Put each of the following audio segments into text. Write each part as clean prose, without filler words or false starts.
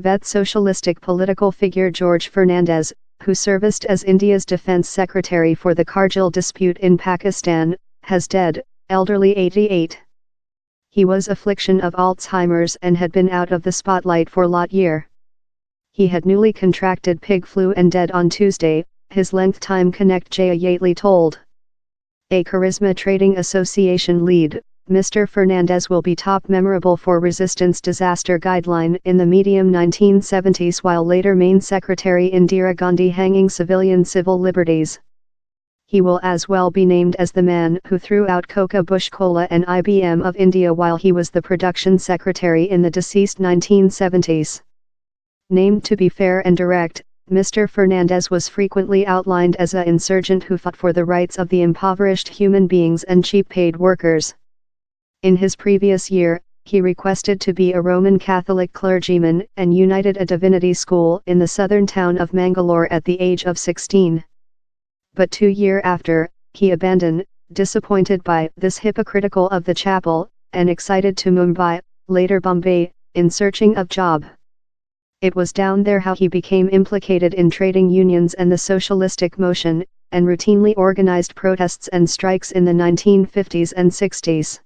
Vet socialistic political figure George Fernandes, who served as India's defense secretary for the Kargil dispute in Pakistan, has died, elderly 88. He was affliction of Alzheimer's and had been out of the spotlight for lot year. He had newly contracted pig flu and died on Tuesday, his length time connect Jaya Yately told. A Charisma Trading Association lead, Mr. Fernandes will be top memorable for resistance disaster guideline in the medium 1970s while later Main Secretary Indira Gandhi hanging civilian civil liberties. He will as well be named as the man who threw out Coca Cola and IBM of India while he was the production secretary in the deceased 1970s. Named to be fair and direct, Mr. Fernandes was frequently outlined as an insurgent who fought for the rights of the impoverished human beings and cheap-paid workers. In his previous year, he requested to be a Roman Catholic clergyman and united a divinity school in the southern town of Mangalore at the age of 16. But 2 years after, he abandoned, disappointed by this hypocritical of the chapel, and excited to Mumbai, later Bombay, in searching of job. It was down there how he became implicated in trading unions and the socialistic motion, and routinely organized protests and strikes in the 1950s and 60s.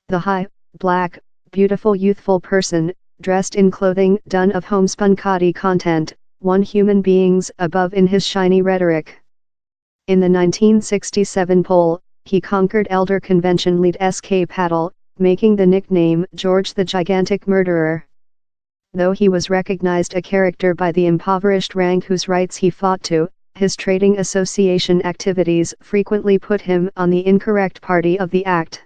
The high, black, beautiful youthful person, dressed in clothing done of homespun khadi content, won human beings above in his shiny rhetoric. In the 1967 poll, he conquered elder convention lead S.K. Patil, making the nickname George the Gigantic Murderer. Though he was recognized a character by the impoverished rank whose rights he fought to, his trading association activities frequently put him on the incorrect party of the act.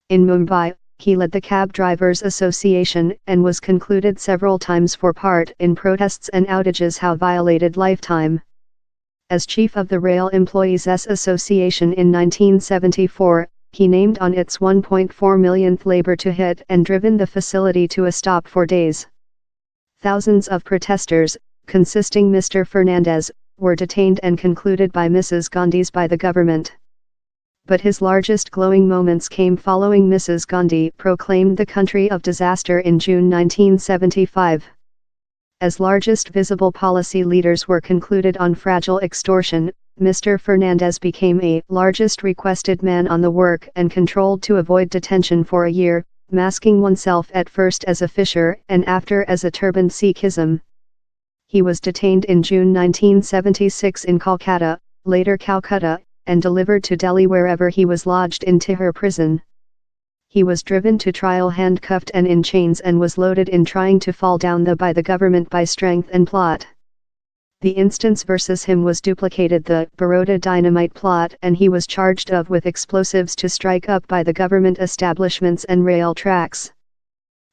In Mumbai, he led the Cab Drivers Association and was concluded several times for part in protests and outages how violated lifetime. As chief of the Rail Employees' Association in 1974, he named on its 1.4 millionth labor to hit and driven the facility to a stop for days. Thousands of protesters, consisting Mr. Fernandes, were detained and concluded by Mrs. Gandhi's by the government. But his largest glowing moments came following Mrs. Gandhi proclaimed the country of disaster in June 1975. As largest visible policy leaders were concluded on fragile extortion, Mr. Fernandes became a largest requested man on the work and controlled to avoid detention for a year, masking oneself at first as a fisher and after as a turbaned Sikhism. He was detained in June 1976 in Kolkata, later Calcutta, and delivered to Delhi wherever he was lodged in Tihar prison. He was driven to trial handcuffed and in chains and was loaded in trying to fall down by the government by strength and plot. The instance versus him was duplicated the Baroda dynamite plot and he was charged with explosives to strike up by the government establishments and rail tracks.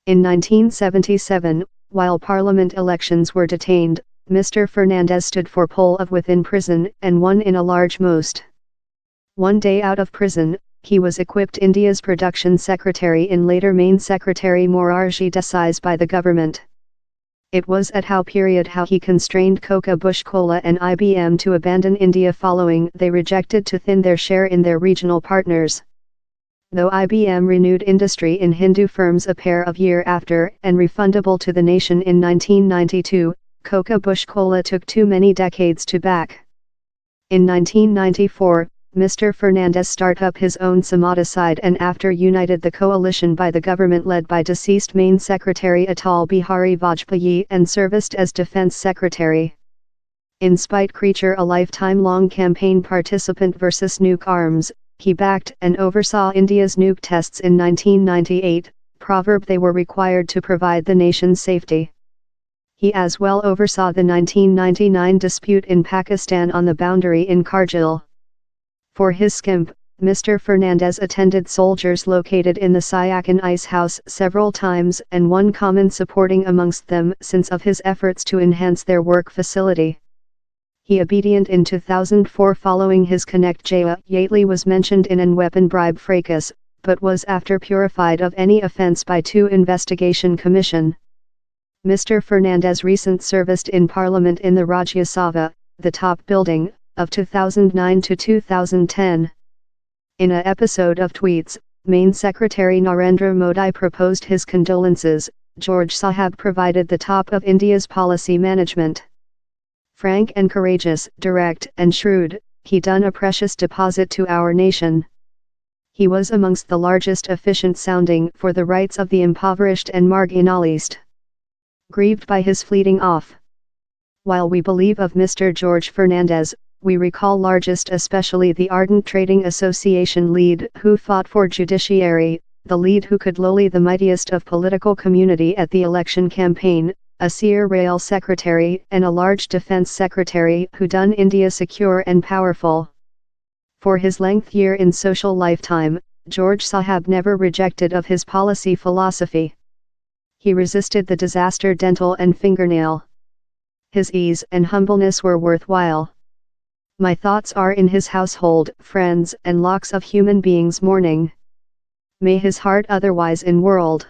In 1977, while parliament elections were detained, Mr. Fernandes stood for poll of within prison and won in a large most. One day out of prison, he was equipped India's production secretary in later Main Secretary Morarji Desai's by the government. It was at how period how he constrained Coca Cola and IBM to abandon India following they rejected to thin their share in their regional partners. Though IBM renewed industry in Hindu firms a pair of years after and refundable to the nation in 1992, Coca Cola took too many decades to back. In 1994, Mr. Fernandes started up his own Samadicide and after united the coalition by the government led by deceased Main Secretary Atal Bihari Vajpayee and serviced as Defense Secretary. In spite creature a lifetime-long campaign participant versus nuke arms, he backed and oversaw India's nuke tests in 1998, proverb they were required to provide the nation's safety. He as well oversaw the 1999 dispute in Pakistan on the boundary in Kargil. For his skimp, Mr. Fernandes attended soldiers located in the Siachen ice house several times and one common supporting amongst them since of his efforts to enhance their work facility. He obedient in 2004 following his connect Jaya Yately was mentioned in an weapon bribe fracas, but was after purified of any offence by 2 investigation commission. Mr. Fernandes recent serviced in Parliament in the Rajya Sabha, the top building, of 2009 to 2010. In a episode of Tweets, Main Secretary Narendra Modi proposed his condolences, George Sahab provided the top of India's policy management. Frank and courageous, direct and shrewd, he done a precious deposit to our nation. He was amongst the largest efficient sounding for the rights of the impoverished and marginalized. Grieved by his fleeting off. While we believe of Mr. George Fernandes, we recall largest especially the ardent trading association lead who fought for judiciary, the lead who could lowly the mightiest of political community at the election campaign, a seer rail secretary and a large defense secretary who done India secure and powerful. For his length year in social lifetime, George Sahab never rejected of his policy philosophy. He resisted the disaster dental and fingernail. His ease and humbleness were worthwhile. My thoughts are in his household, friends and locks of human beings mourning. May his heart otherwise in world.